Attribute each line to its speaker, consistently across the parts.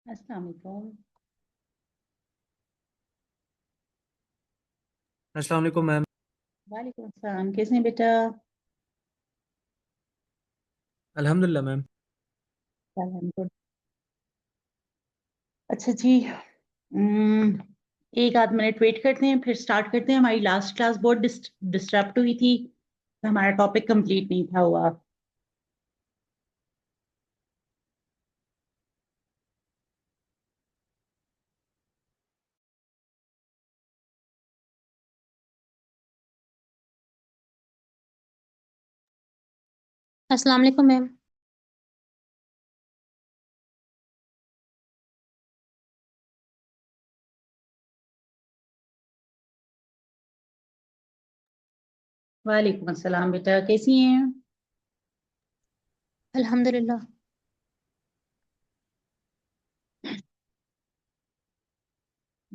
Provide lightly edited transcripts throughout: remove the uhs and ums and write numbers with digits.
Speaker 1: अस्सलाम वालेकुम।
Speaker 2: अस्सलाम वालेकुम मैम।
Speaker 1: वालेकुम अस्सलाम, कैसे हैं बेटा?
Speaker 2: अल्हम्दुलिल्लाह मैम।
Speaker 1: गुड। अच्छा जी। एक आध मिनट वेट करते हैं, फिर स्टार्ट करते हैं। हमारी लास्ट क्लास बहुत डिस्टर्ब हुई थी, तो हमारा टॉपिक कंप्लीट नहीं था हुआ।
Speaker 3: अस्सलाम वालेकुम मैम।
Speaker 1: वालेकुम अस्सलाम बेटा, कैसी हैं?
Speaker 3: अल्हम्दुलिल्लाह।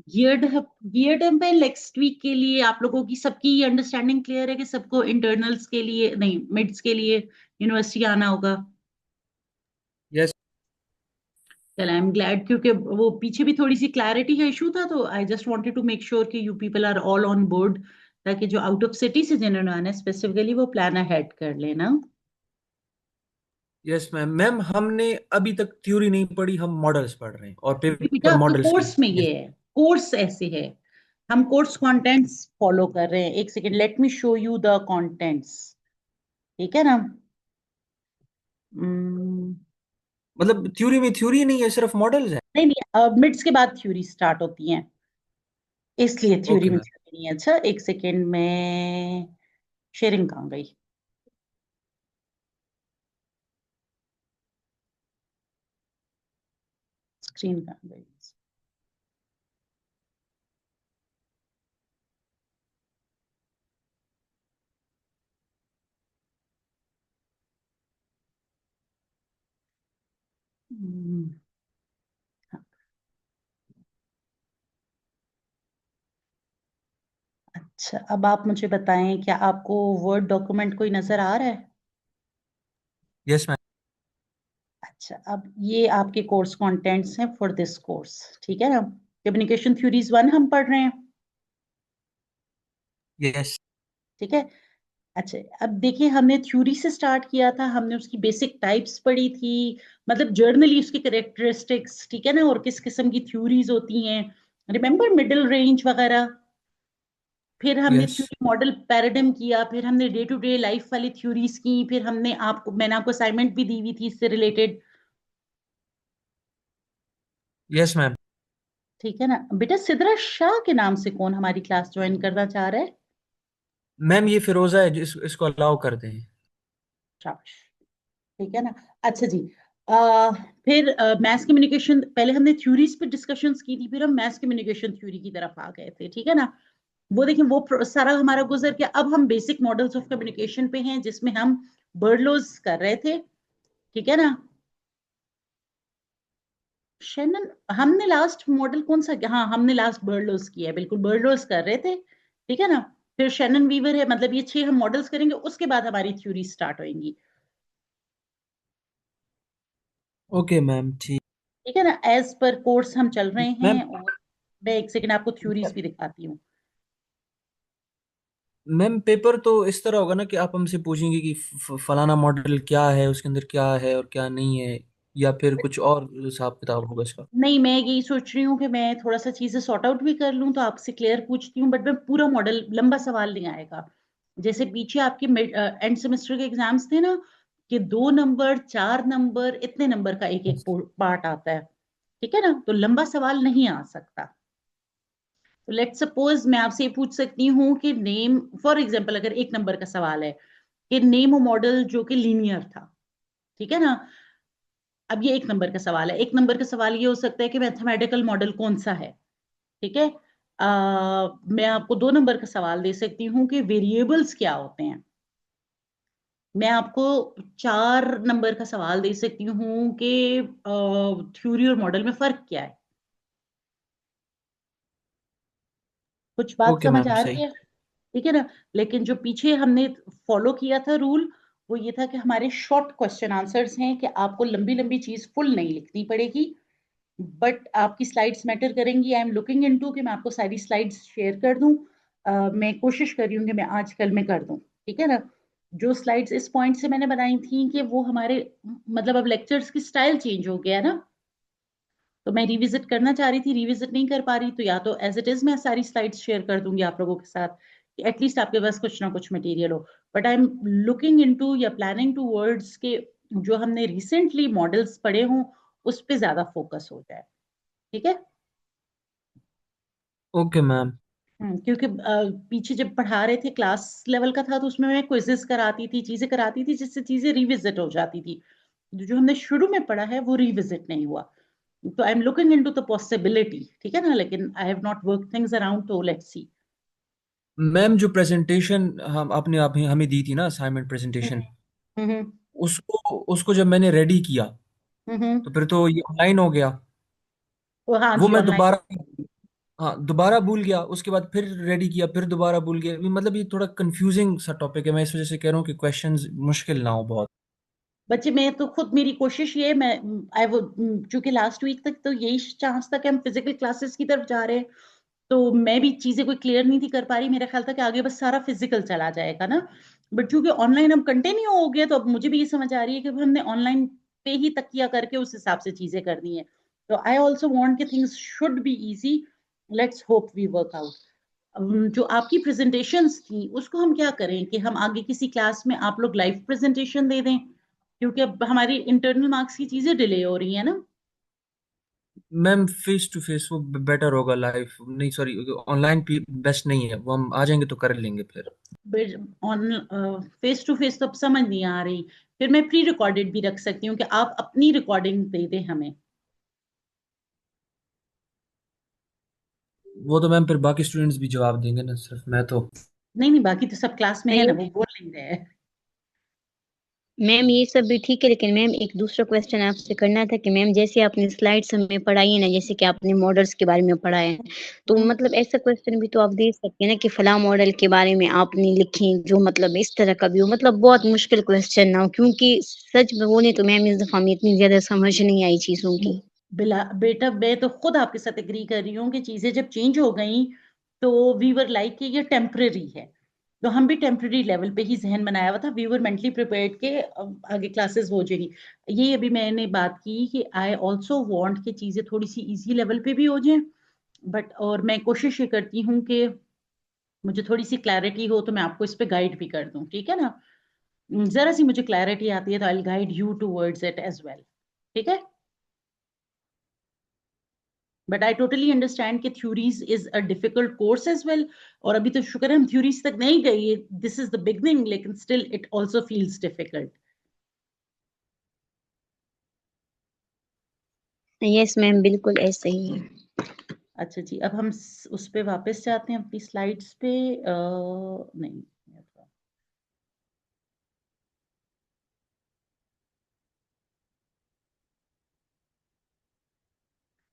Speaker 1: गियर्ड गियर्ड पे नेक्स्ट वीक के लिए आप लोगों की सबकी अंडरस्टैंडिंग क्लियर है कि सबको इंटरनल्स के लिए नहीं, मिड्स के लिए यूनिवर्सिटी आना होगा?
Speaker 2: यस।
Speaker 1: चल, आई एम ग्लैड, क्योंकि वो पीछे भी थोड़ी सी क्लैरिटी का इशू था, तो I just wanted to make sure कि you people are all on board, ताकि जो आउट ऑफ सिटी से जिन्होंने आना है स्पेसिफिकली वो प्लान अहेड कर लेना।
Speaker 2: Yes ma'am. मैम हमने अभी तक थ्योरी नहीं पढ़ी, हम मॉडल्स पढ़ रहे हैं और
Speaker 1: बेटा
Speaker 2: पेपर
Speaker 1: आपके
Speaker 2: मॉडल्स के।
Speaker 1: कोर्स में ये है, कोर्स ऐसे है, हम कोर्स कंटेंट्स फॉलो कर रहे हैं। एक second, let me show you the contents. ठीक है ना?
Speaker 2: मतलब थ्योरी में थ्योरी नहीं है, सिर्फ मॉडल्स हैं।
Speaker 1: नहीं नहीं, मिड्स के बाद थ्योरी स्टार्ट होती है, इसलिए थ्योरी
Speaker 2: ओके
Speaker 1: में
Speaker 2: मैम।
Speaker 1: थ्योरी नहीं है। अच्छा, एक सेकेंड में शेयरिंग कहाँ गई? स्क्रीन कहाँ गई? हम्म, अच्छा, अब आप मुझे बताएं, क्या आपको वर्ड डॉक्यूमेंट कोई नजर आ रहा है?
Speaker 2: Yes ma'am.
Speaker 1: अच्छा, अब ये आपके कोर्स कंटेंट्स हैं फॉर दिस कोर्स। ठीक है ना? कम्युनिकेशन थ्योरीज 1 हम पढ़ रहे हैं।
Speaker 2: यस।
Speaker 1: ठीक है। अच्छा, अब देखिए, हमने थ्योरी से स्टार्ट किया था, हमने उसकी बेसिक टाइप्स पढ़ी थी, मतलब जर्नली उसकी करेक्टरिस्टिक्स, ठीक है ना, और किस किस्म की थ्योरीज होती हैं, रिमेंबर मिडिल रेंज वगैरह। फिर हमने
Speaker 2: यस।
Speaker 1: थ्योरी मॉडल पैराडिम किया, फिर हमने डे टू डे लाइफ वाली थ्योरीज की, फिर मैंने आपको असाइनमेंट भी दी हुई थी इससे रिलेटेड।
Speaker 2: Yes ma'am.
Speaker 1: ठीक है ना बेटा? सिद्रा शाह के नाम से कौन हमारी क्लास ज्वाइन करना चाह रहा है?
Speaker 2: मैम ये फिरोजा है, इसको अलाउ कर दें।
Speaker 1: शाबाश। ठीक है ना? अच्छा जी। आ, फिर मैथ कम्युनिकेशन, पहले हमने थ्योरीज पे डिस्कशंस की थी, फिर हम मैथ कम्युनिकेशन थ्योरी की तरफ आ गए थे। ठीक है ना? वो देखिए, सारा हमारा गुजर गया। अब हम बेसिक मॉडल्स ऑफ कम्युनिकेशन पे हैं, जिसमें हम बर्डलॉज कर रहे थे। ठीक है ना? शेनन, हमने लास्ट मॉडल कौन सा, हाँ हमने लास्ट बर्डलॉज किया है, बिल्कुल बर्डलॉज कर रहे थे। ठीक है ना? फिर शेनन वीवर है, मतलब ये 6 हम मॉडल्स करेंगे, उसके बाद हमारी थ्योरी स्टार्ट होंगी।
Speaker 2: ओके मैम ठीक।
Speaker 1: ठीक है ना? एज पर कोर्स हम चल रहे
Speaker 2: मैम।
Speaker 1: हैं। और मैं एक सेकंड आपको थ्योरीज भी दिखाती हूँ।
Speaker 2: मैम पेपर तो इस तरह होगा ना कि आप हमसे पूछेंगे कि फलाना मॉडल क्या है, उसके अंदर क्या है और क्या नहीं है, या फिर कुछ और हिसाब किताब होगा इसका।
Speaker 1: नहीं, मैं यही सोच रही हूँ कि मैं थोड़ा सा चीजें सॉर्ट आउट भी कर लूँ, तो आपसे क्लियर पूछती हूँ, बट मैं पूरा मॉडल, लंबा सवाल नहीं आएगा। जैसे पीछे आपके एंड सेमेस्टर के एग्जाम्स थे ना, कि 2 नंबर 4 नंबर इतने नंबर का एक एक पार्ट आता है। ठीक है ना? तो लंबा सवाल नहीं आ सकता। तो लेट सपोज मैं आपसे ये पूछ सकती हूँ कि नेम, फॉर एग्जाम्पल अगर 1 नंबर का सवाल है कि नेम मॉडल जो कि लीनियर था। ठीक है ना? अब ये 1 नंबर का सवाल है। 1 नंबर का सवाल ये हो सकता है कि मैथमेटिकल मॉडल कौन सा है। ठीक है? मैं आपको 2 नंबर का सवाल दे सकती हूँ कि वेरिएबल्स क्या होते हैं। मैं आपको 4 नंबर का सवाल दे सकती हूँ कि थ्योरी और मॉडल में फर्क क्या है। कुछ बात
Speaker 2: ओके
Speaker 1: समझ
Speaker 2: मैम
Speaker 1: आ
Speaker 2: सही।
Speaker 1: रही है? ठीक है ना? लेकिन जो पीछे हमने फॉलो किया था रूल, वो ये था कि हमारे शॉर्ट क्वेश्चन आंसर्स हैं, कि आपको लंबी लंबी चीज फुल नहीं लिखनी पड़ेगी। बट आपकी स्लाइड्स मैटर करेंगी। आई एम लुकिंग इनटू कि मैं आपको सारी स्लाइड्स शेयर कर दूं। मैं कोशिश कर रही हूँ कि मैं आज कल में कर दूं, ठीक है ना। जो स्लाइड्स इस पॉइंट से मैंने बनाई थी कि वो हमारे मतलब अब लेक्चर्स की स्टाइल चेंज हो गया ना, तो मैं रिविजिट करना चाह रही थी, रिविजिट नहीं कर पा रही, तो या तो एज इट इज मैं सारी स्लाइड्स शेयर कर दूंगी आप लोगों के साथ कि एटलीस्ट आपके पास कुछ ना कुछ मटेरियल हो। But I am looking into या प्लानिंग टू वर्ड्स के जो हमने रिसेंटली मॉडल्स पढ़े हों उस पे ज्यादा फोकस हो जाए, ठीक है।
Speaker 2: Okay ma'am.
Speaker 1: क्योंकि पीछे जब पढ़ा रहे थे क्लास लेवल का था तो उसमें मैं क्विजेस कराती थी, चीजें कराती थी जिससे चीजें रिविजिट हो जाती थी। जो हमने शुरू में पढ़ा है वो रिविजिट नहीं हुआ। तो I am looking into the possibility, ठीक है ना, लेकिन I have not work things around, तो लेट्स सी।
Speaker 2: मैम जो प्रेजेंटेशन हम आपने आप हमें दी थी ना, असाइनमेंट प्रेजेंटेशन,
Speaker 1: हम्म
Speaker 2: उसको उसको जब मैंने रेडी किया
Speaker 1: हम्म।
Speaker 2: तो फिर तो ये ऑनलाइन हो गया।
Speaker 1: वो हाँ
Speaker 2: वो
Speaker 1: जी,
Speaker 2: मैं
Speaker 1: ऑनलाइन।
Speaker 2: दोबारा, हाँ दोबारा भूल गया, उसके बाद फिर रेडी किया, फिर दोबारा भूल गया। मतलब ये थोड़ा कंफ्यूजिंग सा टॉपिक है, मैं इस वजह से कह रहा हूँ कि क्वेश्चंस मुश्किल ना हो बहुत।
Speaker 1: बच्चे मैं तो खुद, मेरी कोशिश ये, मैं आई वो चूंकि लास्ट वीक तक तो यही चांस था कि हम फिजिकल क्लासेस की तरफ जा रहे हैं, तो मैं भी चीजें कोई क्लियर नहीं थी कर पा रही। मेरा ख्याल था कि आगे बस सारा फिजिकल चला जाएगा ना, बट चूंकि ऑनलाइन अब कंटिन्यू हो गया तो अब मुझे भी ये समझ आ रही है कि अब हमने ऑनलाइन पे ही तकिया करके उस हिसाब से चीजें करनी है। तो आई ऑल्सो वांट कि things should be easy. Let's hope we work out. जो आपकी प्रेजेंटेशंस थी उसको हम क्या करें कि हम आगे किसी क्लास में आप लोग लाइव प्रेजेंटेशन दे दें, क्योंकि अब हमारी इंटरनल मार्क्स की चीजें डिले हो रही है ना।
Speaker 2: मैम फेस टू फेस वो बेटर होगा, लाइव नहीं, सॉरी ऑनलाइन बेस्ट नहीं है, वो हम आ जाएंगे तो कर लेंगे फिर।
Speaker 1: ऑन फेस टू फेस तो अब समझ नहीं आ रही। फिर मैं प्री रिकॉर्डेड भी रख सकती हूँ कि आप अपनी रिकॉर्डिंग दे दें हमें।
Speaker 2: वो तो मैम फिर बाकी स्टूडेंट्स भी जवाब देंगे ना, सिर्फ मैं तो।
Speaker 1: नहीं नहीं, बाकी तो सब क्लास में है ना,
Speaker 3: ये
Speaker 1: वो बोल नहीं रहे हैं।
Speaker 3: मैम ये सब भी ठीक है, लेकिन मैम एक दूसरा क्वेश्चन आपसे करना था कि मैम जैसे आपने स्लाइड्स हमें पढ़ाई है ना, जैसे कि आपने मॉडल्स के बारे में पढ़ाया है, तो
Speaker 1: हम्म,
Speaker 3: मतलब ऐसा क्वेश्चन भी तो आप दे सकते हैं ना कि फला मॉडल के बारे में आपने लिखे जो मतलब इस तरह का भी हो, मतलब बहुत मुश्किल क्वेश्चन ना हो, क्योंकि सच में बोले तो मैम इस दफा में इतनी ज्यादा समझ नहीं आई चीजों की।
Speaker 1: बिला बेटा, मैं तो खुद आपके साथ एग्री कर रही हूँ कि चीजें जब चेंज हो गई तो वी वर लाइक कि ये टेम्पररी है। तो हम भी टेम्पररी लेवल पे ही जहन बनाया हुआ था, वी वर मेंटली प्रिपेयर्ड के आगे क्लासेस हो जाएगी। ये अभी मैंने बात की कि आई ऑल्सो वांट कि चीजें थोड़ी सी इजी लेवल पे भी हो जाएं। बट और मैं कोशिश ये करती हूँ कि मुझे थोड़ी सी क्लैरिटी हो तो मैं आपको इस पे गाइड भी कर दूं, ठीक है ना। जरा सी मुझे क्लैरिटी आती है तो I will guide you towards it as well, ठीक है। बट आई टोटली अंडरस्टैंड कि theories is a difficult course as well. और अभी तो शुक्र है हम थ्योरीज तक नहीं गए, दिस इज द बिगनिंग, लेकिन still it also feels difficult.
Speaker 3: Yes ma'am, बिल्कुल ऐसे ही है।
Speaker 1: अच्छा जी, अब हम उस पे वापस जाते हैं अपनी स्लाइड्स पे। नहीं,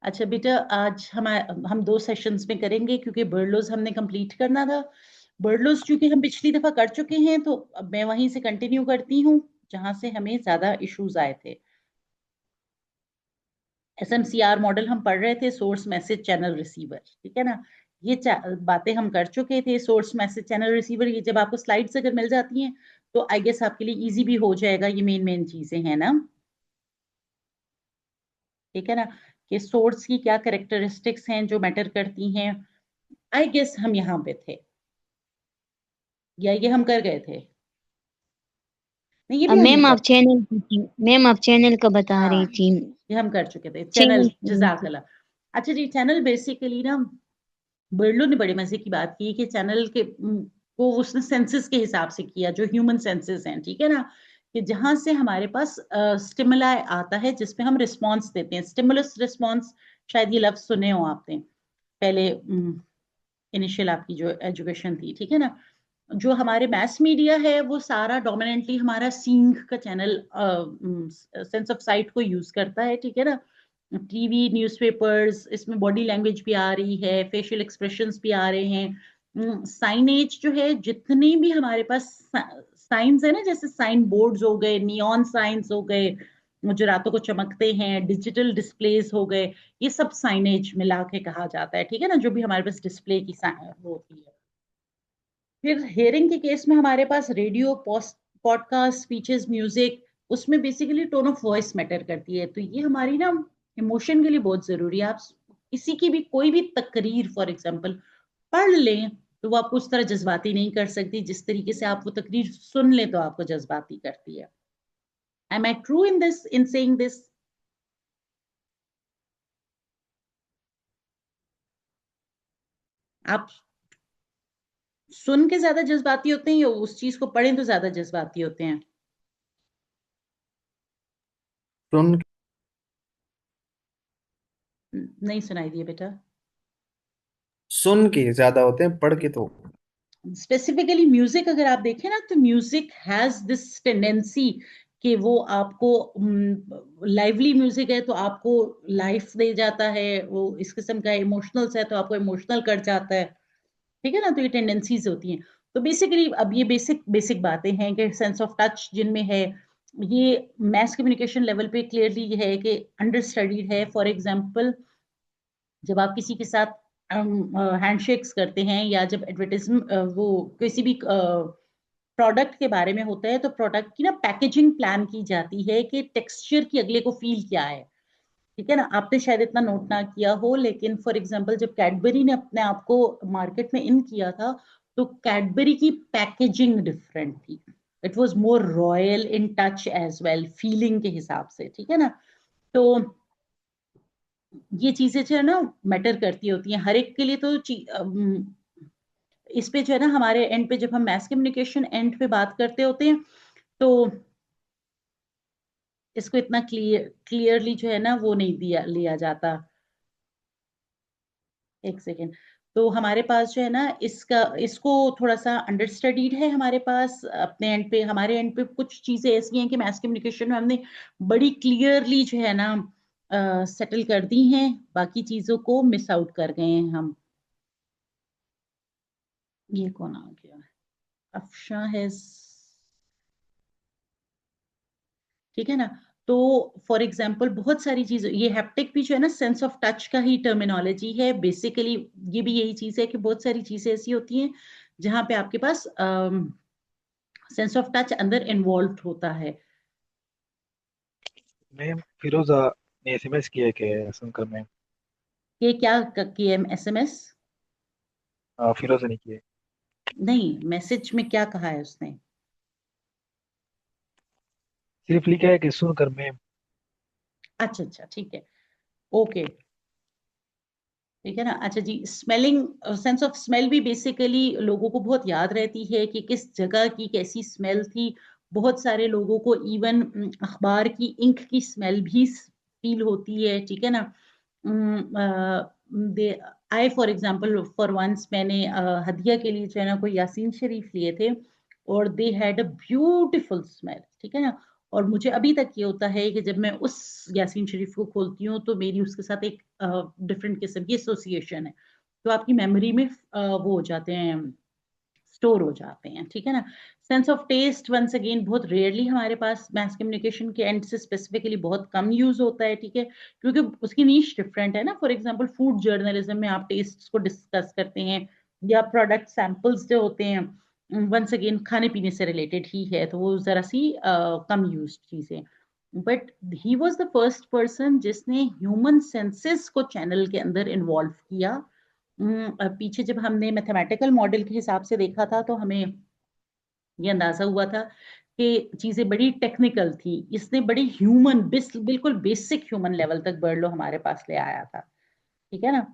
Speaker 1: अच्छा बेटा, आज हम दो सेशंस में करेंगे क्योंकि बर्डलोज हमने कंप्लीट करना था। बर्डलोज चूंकि हम पिछली दफा कर चुके हैं तो अब मैं वहीं से कंटिन्यू करती हूँ जहां से हमें ज्यादा इश्यूज आए थे। एसएमसीआर मॉडल हम पढ़ रहे थे, सोर्स मैसेज चैनल रिसीवर, ठीक है ना। ये बातें हम कर चुके थे। सोर्स मैसेज चैनल रिसीवर, ये जब आपको स्लाइड्स अगर मिल जाती हैं तो आई गेस आपके लिए इजी भी हो जाएगा। ये मेन मेन चीजें हैं ना, ठीक है ना, कि सोर्स की क्या करेक्टरिस्टिक्स हैं जो मैटर करती हैं। आई गेस हम यहाँ पे थे, या ये हम कर गए थे। नहीं, ये भी हम
Speaker 3: मैम
Speaker 1: कर,
Speaker 3: आप चैनल, मैम आप चैनल का बता रही
Speaker 1: हाँ
Speaker 3: थी।
Speaker 1: ये हम कर चुके थे चैनल,
Speaker 3: चैनल।
Speaker 1: जजाकला। अच्छा जी, चैनल बेसिकली ना, बर्लो ने बड़े मजे की बात की कि चैनल के को उसने सेंसेस के हिसाब से किया, जो ह्यूमन सेंसेस हैं, ठीक है ना, कि जहां से हमारे पास स्टिमुला आता है जिसपे हम रिस्पॉन्स देते हैं। स्टिमुलस रिस्पॉन्स, शायद ये लफ्ज सुने हो आपने पहले, इनिशियल आपकी जो एजुकेशन थी, ठीक है ना। जो हमारे मैस मीडिया है वो सारा डोमिनेंटली हमारा सींग का चैनल, सेंस ऑफ साइट को यूज करता है, ठीक है ना। टीवी, न्यूज़पेपर्स, इसमें बॉडी लैंग्वेज भी आ रही है, फेशियल एक्सप्रेशंस भी आ रहे हैं, साइनेज जो है, जितने भी हमारे पास साइंस है ना, जैसे साइन बोर्ड्स हो गए, नियॉन साइंस हो गए, जो रातों को चमकते हैं, डिजिटल डिस्प्लेस हो गए, ये सब साइनेज मिला के कहा जाता है, ठीक है ना, जो भी हमारे पास डिस्प्ले की वो होती है। फिर हेयरिंग के केस में हमारे पास रेडियो, पॉडकास्ट, स्पीचेस, म्यूजिक, उसमें basically tone of voice matter करती है। तो ये हमारी ना इमोशन के लिए बहुत जरूरी है। आप किसी की भी कोई भी तकरीर फॉर एग्जाम्पल पढ़ लें तो वो आपको उस तरह जज्बाती नहीं कर सकती जिस तरीके से आप वो तकरीर सुन लें तो आपको जज्बाती करती है। Am I true in this, in saying this? आप सुन के ज्यादा जज्बाती होते हैं या उस चीज को पढ़ें तो ज्यादा जज्बाती होते हैं?
Speaker 2: सुन
Speaker 1: नहीं सुनाई दिया बेटा।
Speaker 2: सुन के ज्यादा होते हैं, पढ़ के तो।
Speaker 1: स्पेसिफिकली म्यूजिक अगर आप देखें ना, तो म्यूजिक हैज दिस टेंडेंसी कि वो आपको लाइवली म्यूजिक है तो आपको लाइफ दे जाता है, वो इस किस्म का इमोशनल्स है तो आपको इमोशनल कर जाता है, ठीक है ना। तो ये टेंडेंसीज होती हैं। तो बेसिकली अब ये बेसिक बेसिक बातें हैं कि सेंस ऑफ टच जिनमें है, ये मैस कम्युनिकेशन लेवल पे क्लियरली ये है कि अंडर स्टडीड है। फॉर एग्जांपल, जब आप किसी के साथ हैंडशेक्स करते हैं या जब एडवर्टाइजमेंट वो किसी भी प्रोडक्ट के बारे में होता है तो प्रोडक्ट की ना पैकेजिंग प्लान की जाती है कि टेक्सचर की अगले को फील क्या है, ठीक है ना। आपने शायद इतना नोट ना किया हो, लेकिन फॉर एग्जांपल जब कैडबरी ने अपने आप को मार्केट में इन किया था तो कैडबरी की पैकेजिंग डिफरेंट थी। It was more royal in touch as well, feeling के हिसाब से, ठीक है ना। तो ये चीजें जो है ना मैटर करती होती हैं हर एक के लिए। तो इस पे जो है ना हमारे एंड पे जब हम मैस कम्युनिकेशन एंड पे बात करते होते हैं तो इसको इतना क्लियरली जो है ना वो नहीं दिया लिया जाता। एक सेकेंड। तो हमारे पास जो है ना इसका इसको थोड़ा सा अंडर स्टडीड है हमारे पास अपने एंड पे। हमारे एंड पे कुछ चीजें ऐसी हैं कि मैस कम्युनिकेशन में हमने बड़ी क्लियरली जो है ना सेटल कर दी हैं, बाकी चीजों को मिस आउट कर गए हैं हम। ये कौन आ गया? अफशा है, ठीक है ना। तो फॉर एग्जाम्पल बहुत सारी चीजें, ये हैप्टिक भी जो है ना सेंस ऑफ टच का ही टर्मिनोलॉजी है बेसिकली। ये भी यही चीज है कि बहुत सारी चीजें ऐसी होती हैं जहां पे आपके पास सेंस ऑफ टच अंदर इन्वॉल्व होता है।
Speaker 4: मैम फिरोजा ने एसएमएस किया कि सुनकर मैम।
Speaker 1: ये क्या किए एसएमएस?
Speaker 4: फिरोजा ने किए।
Speaker 1: नहीं, मैसेज में क्या कहा है उसने?
Speaker 4: सिर्फ लिखा है कि सुनकर मैम।
Speaker 1: अच्छा अच्छा, ठीक है, ओके, ठीक है ना। अच्छा जी, स्मेलिंग, सेंस ऑफ स्मेल भी बेसिकली लोगों को बहुत याद रहती है कि किस जगह की कैसी स्मेल थी। बहुत सारे लोगों को इवन अखबार की इंक की स्मेल भी फील होती है, ठीक है ना। दे I for example for once मैंने हदिया के लिए जो है ना कोई यासीन शरीफ लिए थे और they had a beautiful smell, ठीक है ना। और मुझे अभी तक ये होता है कि जब मैं उस यासीन शरीफ को खोलती हूँ तो मेरी उसके साथ एक डिफरेंट किस्म की एसोसिएशन है। तो आपकी मेमोरी में वो हो जाते हैं, स्टोर हो जाते हैं, ठीक है ना। Sense of taste once again बहुत रेयरली हमारे पास मैस कम्युनिकेशन के एंड से स्पेसिफिकली बहुत कम यूज होता है, ठीक है, क्योंकि उसकी नीश डिफरेंट है ना। फॉर एग्जांपल फूड जर्नलिज्म में आप टेस्ट को डिस्कस करते हैं या प्रोडक्ट सैंपल्स जो होते हैं, वंस अगेन खाने पीने से रिलेटेड ही है तो वो जरा सी कम यूज चीजें। But he was the first person जिसने ह्यूमन सेंसेस को चैनल के अंदर इन्वॉल्व किया। पीछे जब हमने मैथमेटिकल मॉडल के हिसाब से देखा था तो हमें ये अंदाजा हुआ था कि चीजें बड़ी टेक्निकल थी, इसने बड़ी ह्यूमन बिल्कुल बेसिक ह्यूमन लेवल तक बर्डलो हमारे पास ले आया था, ठीक है ना।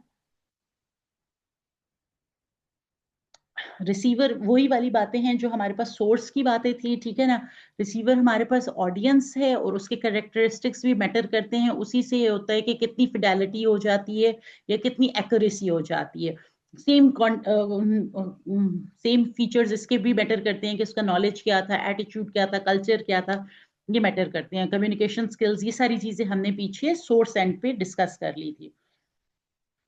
Speaker 1: रिसीवर वही वाली बातें हैं जो हमारे पास सोर्स की बातें थी, ठीक है ना। रिसीवर हमारे पास ऑडियंस है और उसके कैरेक्टरिस्टिक्स भी मैटर करते हैं, उसी से ये होता है कि कितनी फिडेलिटी हो जाती है या कितनी एक्यूरेसी हो जाती है। सेम सेम फीचर्स इसके भी मैटर करते हैं कि उसका नॉलेज क्या था, एटीट्यूड क्या था, कल्चर क्या था, ये मैटर करते हैं। कम्युनिकेशन स्किल्स, ये सारी चीजें हमने पीछे सोर्स एंड पे डिस्कस कर ली थी।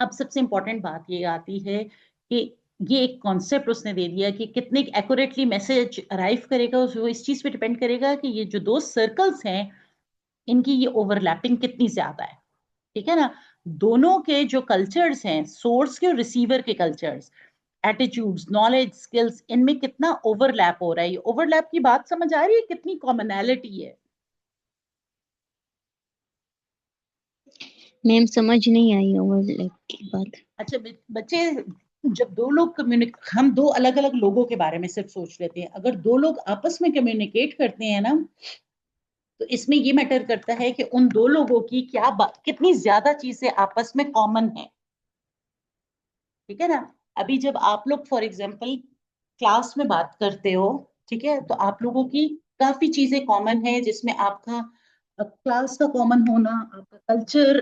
Speaker 1: अब सबसे इंपॉर्टेंट बात ये आती है कि ये एक कॉन्सेप्ट उसने दे दिया कि कितने एक्यूरेटली मैसेज अराइव करेगा वो इस चीज पे डिपेंड करेगा कि ये जो दो सर्कल्स हैं इनकी ये ओवरलैपिंग कितनी ज्यादा है, ठीक है ना। दोनों के जो कल्चर्स हैं, सोर्स के और रिसीवर के कल्चर्स, एटीट्यूड्स, नॉलेज, स्किल्स, इनमें कितना ओवरलैप हो रहा है। ये ओवरलैप की बात समझ आ रही है, कितनी कॉमनैलिटी है।
Speaker 3: मैम समझ नहीं आई ओवरलैप की बात।
Speaker 1: अच्छा बच्चे, जब दो लोग हम दो अलग अलग लोगों के बारे में सिर्फ सोच लेते हैं, अगर दो लोग आपस में कम्युनिकेट करते हैं ना, तो इसमें ये मैटर करता है कि उन दो लोगों की कितनी ज्यादा चीजें आपस में कॉमन है, ठीक है ना। अभी जब आप लोग फॉर एग्जाम्पल क्लास में बात करते हो, ठीक है, तो आप लोगों की काफी चीजें कॉमन है, जिसमें आपका क्लास का कॉमन होना, आपका कल्चर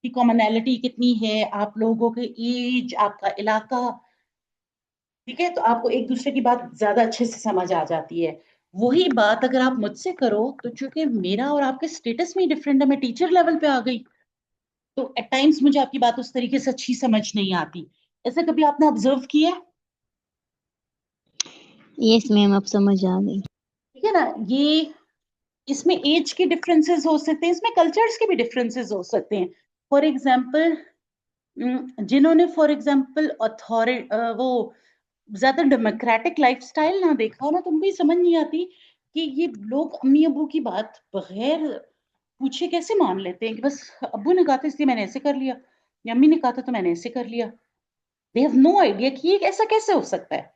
Speaker 1: की कॉमनैलिटी कितनी है, आप लोगों के एज, आपका इलाका, ठीक है, तो आपको एक दूसरे की बात ज्यादा अच्छे से समझ आ जाती है। वही बात अगर आप मुझसे करो, तो चूंकि मेरा और आपके स्टेटस में डिफरेंट है, मैं टीचर लेवल पे आ गई, तो एट टाइम्स मुझे आपकी बात उस तरीके से अच्छी समझ नहीं आती। ऐसा कभी आपने ऑब्जर्व किया है?
Speaker 3: यस मैम, अब समझ आ गई।
Speaker 1: ठीक है ना। ये इसमें एज के डिफरेंसेस हो सकते हैं, इसमें कल्चर्स के भी डिफरेंसेस हो सकते हैं। फॉर एग्जाम्पल, जिन्होंने फॉर एग्जाम्पल वो ज्यादा डेमोक्रेटिक लाइफस्टाइल ना देखा हो ना, तो उनको ये समझ नहीं आती कि ये लोग अम्मी अबू की बात बगैर पूछे कैसे मान लेते हैं कि बस अब्बू ने कहा था इसलिए मैंने ऐसे कर लिया, या अम्मी ने कहा था तो मैंने ऐसे कर लिया। दे हैव नो आइडिया कि ये ऐसा कैसे हो सकता है।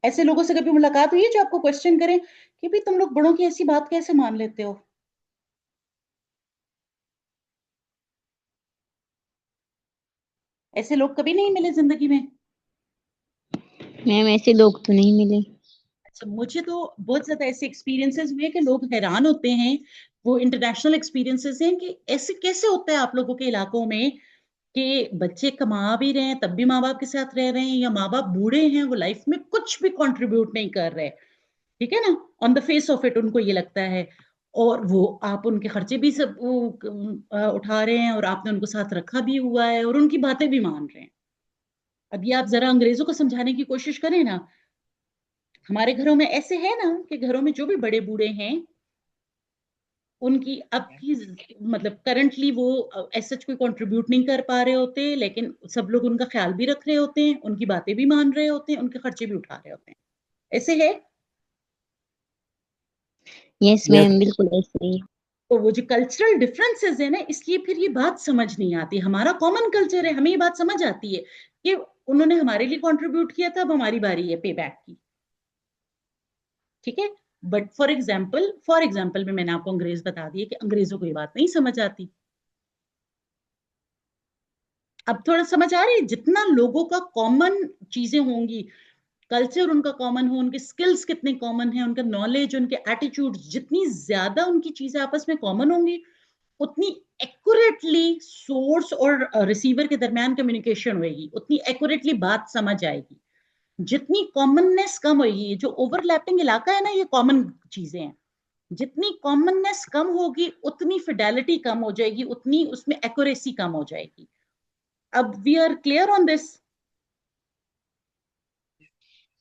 Speaker 1: ऐसे लोगों से कभी मुलाकात हुई है जो आपको क्वेश्चन करें कि भाई तुम लोग बड़ों की ऐसी बात कैसे मान लेते हो? ऐसे लोग कभी नहीं मिले जिंदगी में?
Speaker 3: मैम ऐसे लोग तो नहीं मिले।
Speaker 1: अच्छा, मुझे तो बहुत ज्यादा ऐसे एक्सपीरियंसेस हुए कि लोग हैरान होते हैं। वो इंटरनेशनल एक्सपीरियंसेस हैं कि ऐसे कैसे होता है आप लोगों के इलाकों में कि बच्चे कमा भी रहे हैं तब भी माँ बाप के साथ रह रहे हैं, या माँ बाप बूढ़े हैं, वो लाइफ में कुछ भी कंट्रीब्यूट नहीं कर रहे, ठीक है ना। On the face of it उनको ये लगता है, और वो आप उनके खर्चे भी सब उठा रहे हैं, और आपने उनको साथ रखा भी हुआ है, और उनकी बातें भी मान रहे हैं। अभी आप जरा अंग्रेजों को समझाने की कोशिश करें ना। हमारे घरों में ऐसे है ना कि घरों में जो भी बड़े बूढ़े हैं, उनकी अब की मतलब करंटली वो ऐसा कोई कंट्रीब्यूट नहीं कर पा रहे होते, लेकिन सब लोग उनका ख्याल भी रख रहे होते हैं, उनकी बातें भी मान रहे होते हैं, उनके खर्चे भी उठा रहे होते हैं। ऐसे है।
Speaker 3: Yes
Speaker 2: yes.
Speaker 3: मैम, बिल्कुल ऐसे ही।
Speaker 1: तो वो जो कल्चरल डिफरेंसेस है ना, इसलिए फिर ये बात समझ नहीं आती। हमारा कॉमन कल्चर है, हमें ये बात समझ आती है कि उन्होंने हमारे लिए कंट्रीब्यूट किया था, अब हमारी बारी है पे बैक की, ठीक है। बट फॉर एग्जाम्पल में मैंने आपको अंग्रेज बता दिए कि अंग्रेजों को ये बात नहीं समझ आती। अब थोड़ा समझ आ रही है, जितना लोगों का कॉमन चीजें होंगी, कल्चर उनका कॉमन हो, उनके स्किल्स कितने कॉमन है, उनका नॉलेज, उनके एटीट्यूड, जितनी ज्यादा उनकी चीजें आपस में कॉमन होंगी, उतनी एक्यूरेटली सोर्स और रिसीवर के दरमियान कम्युनिकेशन होगी, उतनी एक्यूरेटली बात समझ आएगी। जितनी कॉमननेस कम होगी, जो ओवरलैपिंग इलाका है ना, ये कॉमन चीजें हैं, जितनी कॉमननेस कम होगी उतनी फिडेलिटी कम हो जाएगी, उतनी उसमें एक्यूरेसी कम हो जाएगी। अब we are clear on this,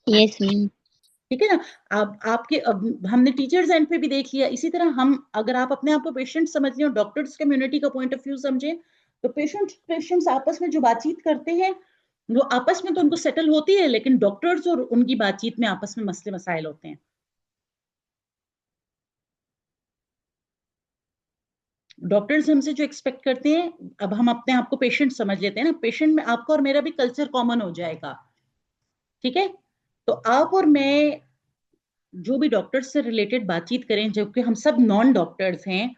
Speaker 3: yes ma'am.
Speaker 1: ठीक है ना। अब हमने टीचर्स एंड पे भी देख लिया, इसी तरह हम अगर आप अपने आप को पेशेंट समझ लें और डॉक्टर्स कम्युनिटी का पॉइंट ऑफ व्यू समझें, तो पेशेंट्स आपस में जो बातचीत करते हैं, वो आपस में तो उनको सेटल होती है, लेकिन डॉक्टर्स और उनकी बातचीत में आपस में मसले मसाइल होते हैं। डॉक्टर्स हमसे जो एक्सपेक्ट करते हैं, अब हम अपने आप को पेशेंट समझ लेते हैं ना, पेशेंट में आपका और मेरा भी कल्चर कॉमन हो जाएगा, ठीक है। तो आप और मैं जो भी डॉक्टर्स से रिलेटेड बातचीत करें, जबकि हम सब नॉन डॉक्टर्स हैं,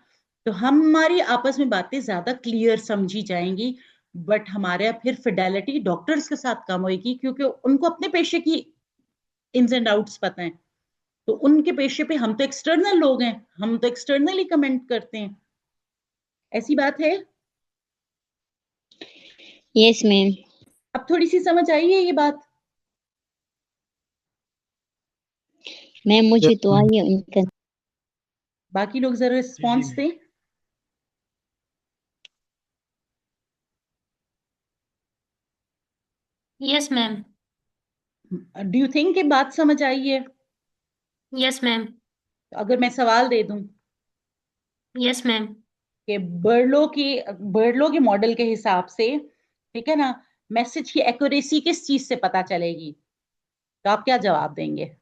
Speaker 1: तो हमारी आपस में बातें ज्यादा क्लियर समझी जाएंगी। बट हमारे फिर फिडेलिटी डॉक्टर्स के साथ कम होगी, क्योंकि उनको अपने पेशे की इन्स एंड आउट्स पता है। तो उनके पेशे पे हम तो एक्सटर्नल लोग हैं, हम तो एक्सटर्नली कमेंट करते हैं। ऐसी बात है।
Speaker 3: Yes ma'am.
Speaker 1: अब थोड़ी सी समझ आई है ये बात?
Speaker 3: मैम मुझे तो
Speaker 2: यस।
Speaker 3: आई है उनका।
Speaker 1: बाकी लोग जरा
Speaker 4: जी जी
Speaker 1: रिस्पॉन्स
Speaker 4: मैम।
Speaker 1: दें।
Speaker 5: Yes ma'am.
Speaker 1: Do you think ये बात समझ आई है?
Speaker 5: Yes ma'am.
Speaker 1: तो अगर मैं सवाल दे दूं,
Speaker 5: यस मैम।
Speaker 1: कि बर्डलो के मॉडल के हिसाब से, ठीक है ना, मैसेज की एक्यूरेसी किस चीज से पता चलेगी? तो आप क्या जवाब देंगे?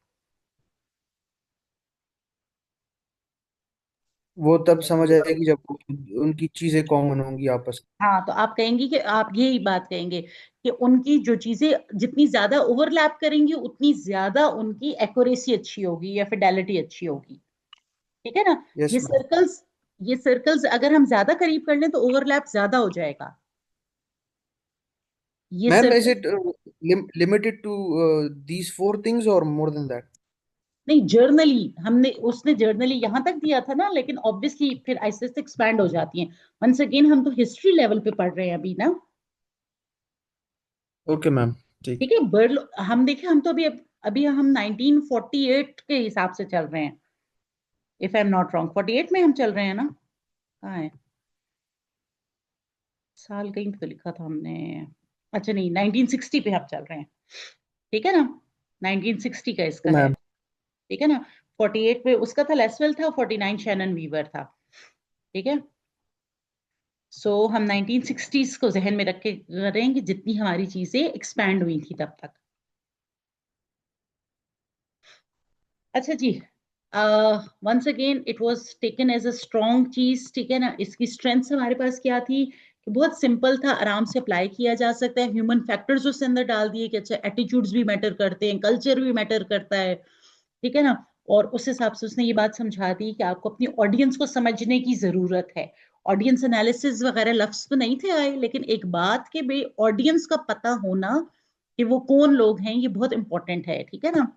Speaker 2: वो तब समझ आएगी जब उनकी चीजें कॉमन होंगी आपस
Speaker 1: हाँ, तो आप कहेंगे कि आप यही बात कहेंगे कि उनकी जो चीजें जितनी ज्यादा ओवरलैप करेंगी उतनी ज्यादा उनकी एक्यूरेसी अच्छी होगी या फिडेलिटी अच्छी होगी, ठीक है ना।
Speaker 2: में। यस
Speaker 1: ये
Speaker 2: मैम।
Speaker 1: सर्कल्स ये सर्कल्स अगर हम ज्यादा करीब कर लें तो ओवरलैप ज्यादा हो जाएगा। ये
Speaker 2: ma'am is
Speaker 1: circle
Speaker 2: it limited to these four things और मोर देन दैट?
Speaker 1: नहीं, जर्नली हमने उसने जर्नली यहां तक दिया था ना, लेकिन ऑब्वियसली फिर ऐसे ऐसे एक्सपैंड हो जाती हैं। वंस अगेन हम तो हिस्ट्री लेवल पे पढ़ रहे हैं अभी ना।
Speaker 2: Okay ma'am. ठीक।
Speaker 1: ठीक है, बर्ड हम देखें, हम तो अभी अभी हम 1948 के हिसाब से चल रहे हैं, if I am not wrong. 48 में हम चल रहे हैं ना? कहाँ है साल? कहीं तो लिखा था हमने। अच्छा नहीं, 1960 पे हम चल रहे हैं, ठीक है ना। 1960 का इसका है,
Speaker 2: मैम।
Speaker 1: ठीक है ना। 48 पे उसका था लेसवेल था, 49 शैनन वीवर था, ठीक है। सो हम 1960s को जहन में रख के कर रहे हैं कि जितनी हमारी चीजें एक्सपैंड हुई थी तब तक। अच्छा जी, once again it was taken as a strong चीज, ठीक है ना। इसकी स्ट्रेंथ हमारे पास क्या थी कि बहुत सिंपल था, आराम से अप्लाई किया जा सकता है। ह्यूमन फैक्टर्स उसके अंदर डाल दिए कि अच्छा एटीट्यूड्स भी मैटर करते हैं, कल्चर भी मैटर करता है, ठीक है ना। और उस हिसाब से उसने ये बात समझा दी कि आपको अपनी ऑडियंस को समझने की जरूरत है। ऑडियंस एनालिसिस वगैरह लफ्ज तो नहीं थे आए, लेकिन एक बात के बे ऑडियंस का पता होना कि वो कौन लोग हैं, ये बहुत इंपॉर्टेंट है, ठीक है ना।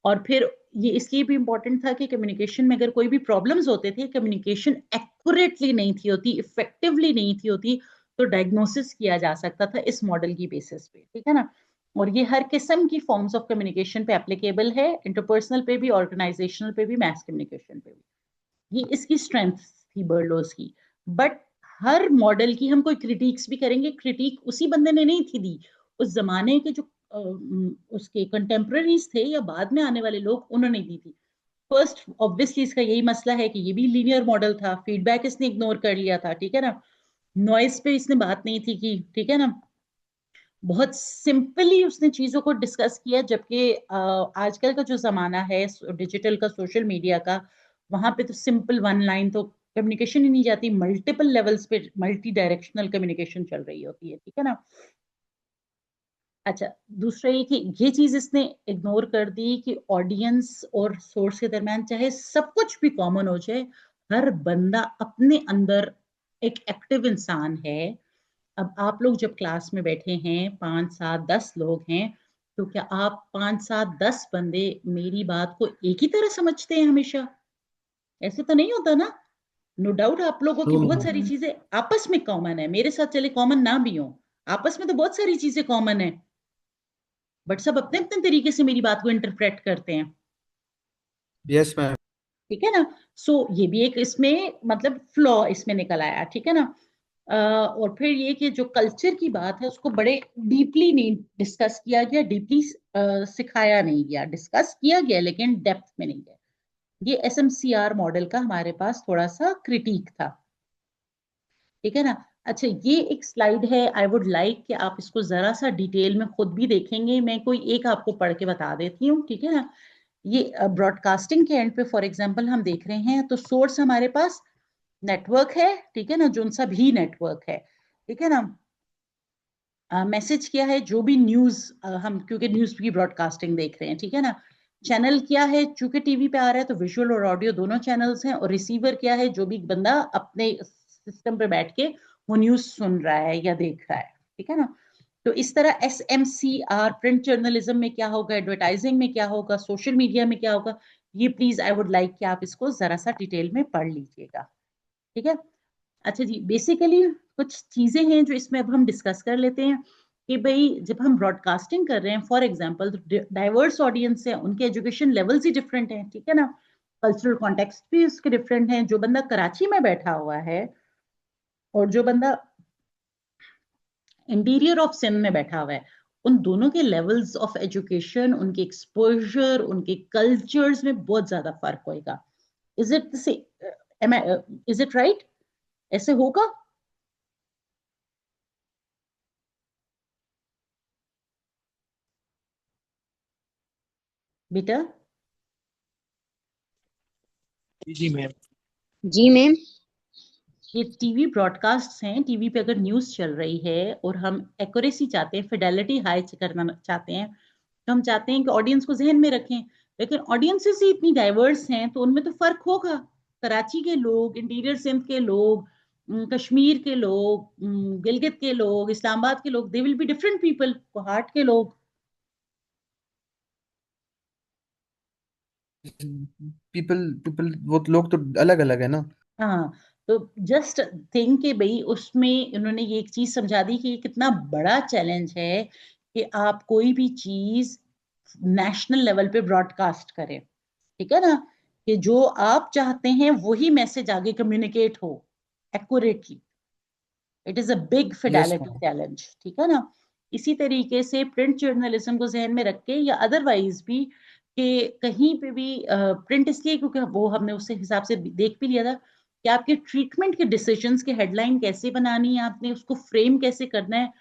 Speaker 1: और फिर ये इसलिए भी इंपॉर्टेंट था कि कम्युनिकेशन में अगर कोई भी प्रॉब्लम्स होते थे, कम्युनिकेशन एक्यूरेटली नहीं थी होती, इफेक्टिवली नहीं थी होती, तो डायग्नोसिस किया जा सकता था इस मॉडल की बेसिस पे, ठीक है ना। और ये हर किस्म की फॉर्म्स ऑफ कम्युनिकेशन पे एप्लीकेबल है, इंटरपर्सनल पे भी, ऑर्गेनाइजेशनल पे भी, मैस कम्युनिकेशन पे भी। ये इसकी स्ट्रेंथ थी बर्लोस की। बट हर मॉडल की हम कोई क्रिटिक्स भी करेंगे, क्रिटिक उसी बंदे ने नहीं थी दी, उस जमाने के जो उसके कंटेम्प्रेरीज थे या बाद में आने वाले लोग, उन्होंने दी थी। फर्स्ट ऑब्वियसली इसका यही मसला है कि ये भी लीनियर मॉडल था, फीडबैक इसने इग्नोर कर लिया था, ठीक है ना। नॉइस पे इसने बात नहीं थी की, ठीक है ना। बहुत सिंपली उसने चीजों को डिस्कस किया, जबकि आजकल का जो जमाना है डिजिटल का, सोशल मीडिया का, वहां पे तो सिंपल वन लाइन तो कम्युनिकेशन ही नहीं जाती, मल्टीपल लेवल्स पे मल्टी डायरेक्शनल कम्युनिकेशन चल रही होती है, ठीक है ना। अच्छा, दूसरा ये कि ये चीज इसने इग्नोर कर दी कि ऑडियंस और सोर्स के दरम्यान चाहे सब कुछ भी कॉमन हो जाए, हर बंदा अपने अंदर एक एक्टिव इंसान है। अब आप लोग जब क्लास में बैठे हैं, 5 7 10 लोग हैं, तो क्या आप 5 7 10 बंदे मेरी बात को एक ही तरह समझते हैं हमेशा? ऐसे तो नहीं होता ना। नो डाउट आप लोगों की बहुत सारी चीजें आपस में कॉमन है, मेरे साथ चले कॉमन ना भी हो, आपस में तो बहुत सारी चीजें कॉमन है, बट सब अपने अपने तरीके से मेरी बात को इंटरप्रेट करते हैं,
Speaker 2: यस मैम।
Speaker 1: ठीक है ना। सो ये भी एक इसमें मतलब फ्लॉ इसमें निकल आया, ठीक है ना। और फिर ये कि जो कल्चर की बात है उसको बड़े डीपली नहीं डिस्कस किया गया, डीपली सिखाया नहीं गया, डिस्कस किया गया लेकिन डेप्थ में नहीं गया। ये एसएमसीआर मॉडल का हमारे पास थोड़ा सा क्रिटिक था, ठीक है ना। अच्छा, ये एक स्लाइड है, आई वुड लाइक कि आप इसको जरा सा डिटेल में खुद भी देखेंगे, मैं कोई एक आपको पढ़ के बता देती हूँ, ठीक है ना। ये ब्रॉडकास्टिंग के एंड पे फॉर एग्जांपल हम देख रहे हैं, तो सोर्स हमारे पास नेटवर्क है, ठीक है ना, जो सा भी नेटवर्क है, ठीक है ना। मैसेज क्या है, जो भी न्यूज हम क्योंकि न्यूज की ब्रॉडकास्टिंग देख रहे हैं, ठीक है ना। चैनल क्या है, चूंकि टीवी पे आ रहा है तो विजुअल और ऑडियो दोनों चैनल्स हैं। और रिसीवर क्या है, जो भी बंदा अपने सिस्टम पे बैठ के वो न्यूज सुन रहा है या देख रहा है, ठीक है ना। तो इस तरह एसएमसीआर प्रिंट जर्नलिज्म में क्या होगा, एडवर्टाइजिंग में क्या होगा, सोशल मीडिया में क्या होगा, ये प्लीज आई वुड लाइक कि आप इसको जरा सा डिटेल में पढ़ लीजिएगा, ठीक है। अच्छा जी, बेसिकली कुछ चीजें हैं जो इसमें अब हम डिस्कस कर लेते हैं कि भाई जब हम ब्रॉडकास्टिंग कर रहे हैं फॉर एग्जांपल, डाइवर्स ऑडियंस है, उनके एजुकेशन लेवल्स ही डिफरेंट हैं, ठीक है ना। कल्चरल कॉन्टेक्स्ट भी उसके डिफरेंट हैं। जो बंदा कराची में बैठा हुआ है और जो बंदा इंटीरियर ऑफ सिंध में बैठा हुआ है, उन दोनों के लेवल्स ऑफ एजुकेशन, उनके एक्सपोजर, उनके कल्चर्स में बहुत ज्यादा फर्क होएगा। Is it is it right? ऐसे होगा? बेटा
Speaker 4: जी मैम।
Speaker 3: जी मैम।
Speaker 1: ये टीवी ब्रॉडकास्ट हैं, टीवी पे अगर न्यूज चल रही है और हम एक्यूरेसी चाहते हैं, फिडेलिटी हाई करना चाहते हैं, तो हम चाहते हैं कि ऑडियंस को जहन में रखें। लेकिन ऑडियंसेस ही इतनी डाइवर्स हैं तो उनमें तो फर्क होगा। कराची के लोग, इंटीरियर सिंध के लोग, कश्मीर के लोग, गिलगित के लोग, इस्लामाबाद के लोग, they will be different people. Kohat के लोग।
Speaker 2: पीपल पीपल वो लोग तो अलग अलग है ना।
Speaker 1: हाँ, तो जस्ट थिंक कि भाई उसमें उन्होंने ये एक चीज समझा दी कि ये कितना बड़ा चैलेंज है कि आप कोई भी चीज नेशनल लेवल पे ब्रॉडकास्ट करें। ठीक है ना? कि जो आप चाहते हैं वही मैसेज आगे कम्युनिकेट हो accurately. It is a big
Speaker 2: yes
Speaker 1: Fidelity
Speaker 2: ma'am.
Speaker 1: Challenge. ठीक है ना? इसी तरीके से प्रिंट जर्नलिज्म को जहन में रख के या अदरवाइज भी कि कहीं पे भी प्रिंट इसलिए क्योंकि वो हमने उससे हिसाब से देख भी लिया था कि आपके ट्रीटमेंट के डिसीजंस की हेडलाइन कैसे बनानी है, आपने उसको फ्रेम कैसे करना है,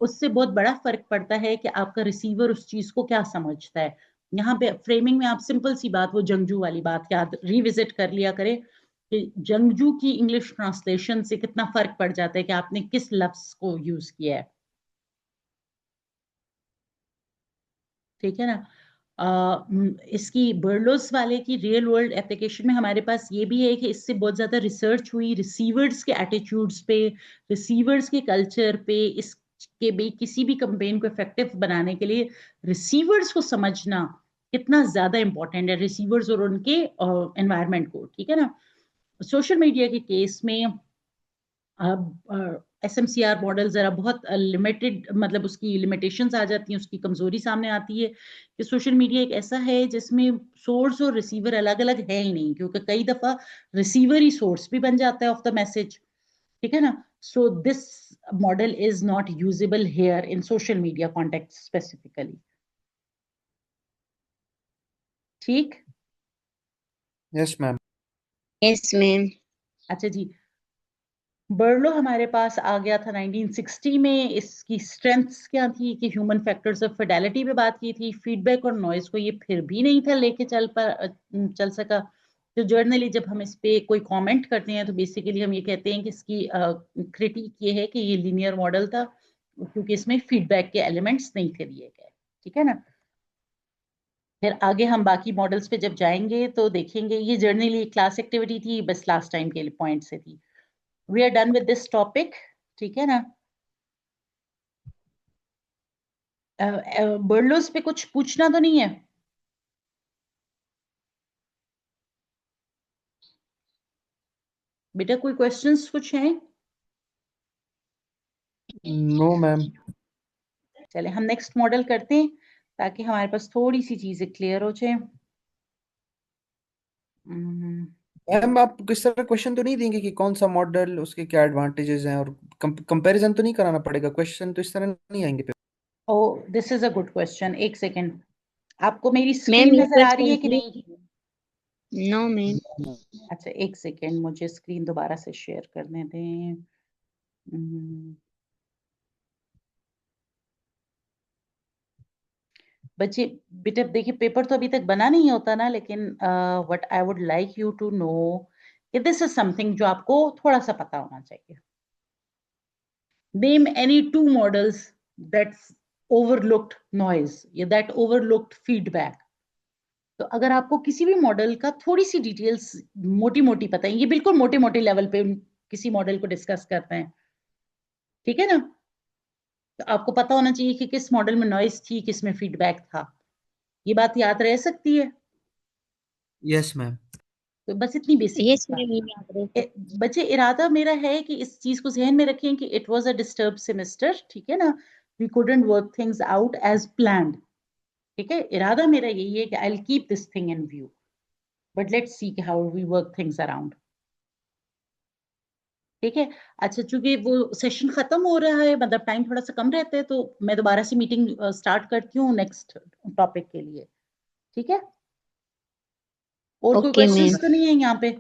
Speaker 1: उससे बहुत बड़ा फर्क पड़ता है कि आपका रिसीवर उस चीज को क्या समझता है। यहाँ पे फ्रेमिंग में आप सिंपल सी बात, वो जंगजू वाली बात याद रिविजिट कर लिया करें कि जंगजू की इंग्लिश ट्रांसलेशन से कितना फर्क पड़ जाता है कि आपने किस लफ्ज को यूज किया है। ठीक है ना? इसकी बर्लोस वाले की रियल वर्ल्ड एप्लीकेशन में हमारे पास ये भी है कि इससे बहुत ज्यादा रिसर्च हुई रिसीवर्स के एटीट्यूड्स पे, रिसीवर्स के कल्चर पे, इसके भी किसी भी कंपेन को इफेक्टिव बनाने के लिए रिसीवर्स को समझना कितना ज्यादा इंपॉर्टेंट है, रिसीवर्स और उनके एनवायरनमेंट को। ठीक है ना? सोशल मीडिया के केस में अब एसएमसीआर मॉडल जरा बहुत लिमिटेड, मतलब उसकी लिमिटेशंस आ जाती हैं, उसकी कमजोरी सामने आती है कि सोशल मीडिया एक ऐसा है जिसमें सोर्स और रिसीवर अलग अलग है ही नहीं, क्योंकि कई दफा रिसीवर ही सोर्स भी बन जाता है ऑफ द मैसेज। ठीक है ना? So this model is not usable here in social media context specifically. ठीक।
Speaker 2: Yes ma'am.
Speaker 3: Yes ma'am.
Speaker 1: अच्छा जी, बर्लो हमारे पास आ गया था 1960 में। इसकी स्ट्रेंथ्स क्या थी कि ह्यूमन फैक्टर्स ऑफ फिडेलिटी पे बात की थी, फीडबैक और नॉइज को ये फिर भी नहीं था लेके चल सका। तो जर्नली जब हम इस पे कोई कमेंट करते हैं तो बेसिकली हम ये कहते हैं कि इसकी क्रिटिक ये है कि ये लीनियर मॉडल था क्योंकि इसमें फीडबैक के एलिमेंट्स नहीं थे दिए गए। ठीक है ना? फिर आगे हम बाकी मॉडल्स पे जब जाएंगे तो देखेंगे, ये जर्नली क्लास एक्टिविटी थी, बस लास्ट टाइम के पॉइंट से थी। We are done with this topic. ठीक है ना? बर्लोस पे कुछ पूछना तो नहीं है? बेटा कोई क्वेश्चंस कुछ हैं?
Speaker 2: No ma'am.
Speaker 1: चले हम नेक्स्ट मॉडल करते हैं ताकि हमारे पास थोड़ी सी चीजें क्लियर हो जाए।
Speaker 2: मैम आप किस तरह क्वेश्चन तो नहीं देंगे कि कौन सा मॉडल, उसके क्या एडवांटेजेस हैं, और कंपैरिजन तो नहीं कराना पड़ेगा? क्वेश्चन तो इस तरह नहीं आएंगे पे।
Speaker 1: Oh, this is a good question. एक सेकेंड, आपको मेरी
Speaker 3: मैम
Speaker 1: स्क्रीन
Speaker 3: ये
Speaker 1: नजर आ रही
Speaker 3: क्वेश्चन
Speaker 1: है कि
Speaker 3: प्लीज।
Speaker 1: नहीं?
Speaker 3: No ma'am.
Speaker 1: अच्छा एक सेकेंड, मुझे स्क्रीन दोबारा से शेयर करने दें। बच्चे, बेटा देखिए, पेपर तो अभी तक बना नहीं होता ना, लेकिन what I would like you to know कि दिस इज समथिंग जो आपको थोड़ा सा पता होना चाहिए। Name any two models that overlooked noise या that overlooked feedback. तो अगर आपको किसी भी मॉडल का थोड़ी सी डिटेल्स मोटी मोटी पता है, ये बिल्कुल मोटे मोटे लेवल पे किसी मॉडल को डिस्कस करते हैं। ठीक है ना? तो आपको पता होना चाहिए कि किस मॉडल में नॉइज थी, किस में फीडबैक था। ये बात याद रह सकती है।
Speaker 2: Yes ma'am.
Speaker 1: तो बस इतनी बेसिक
Speaker 3: यस
Speaker 1: बात।
Speaker 3: मैम, ये याद रह सकती है।
Speaker 1: बच्चे, इरादा मेरा है कि इस चीज को जहन में रखें कि it was a disturb semester. ठीक है ना? We couldn't work things out as planned. ठीक है? इरादा मेरा यही है कि I will keep this thing in view, but let's see how we work things around. ठीक है? अच्छा, चूंकि वो सेशन खत्म हो रहा है, मतलब टाइम थोड़ा सा कम रहता है, तो मैं दोबारा से मीटिंग स्टार्ट करती हूँ नेक्स्ट टॉपिक के लिए। ठीक है? और कोई
Speaker 3: ओके मैम।
Speaker 1: क्वेश्चंस तो नहीं है यहाँ पे?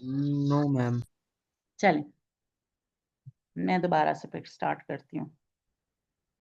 Speaker 2: No ma'am.
Speaker 1: चलें, मैं दोबारा से फिर स्टार्ट करती हूँ।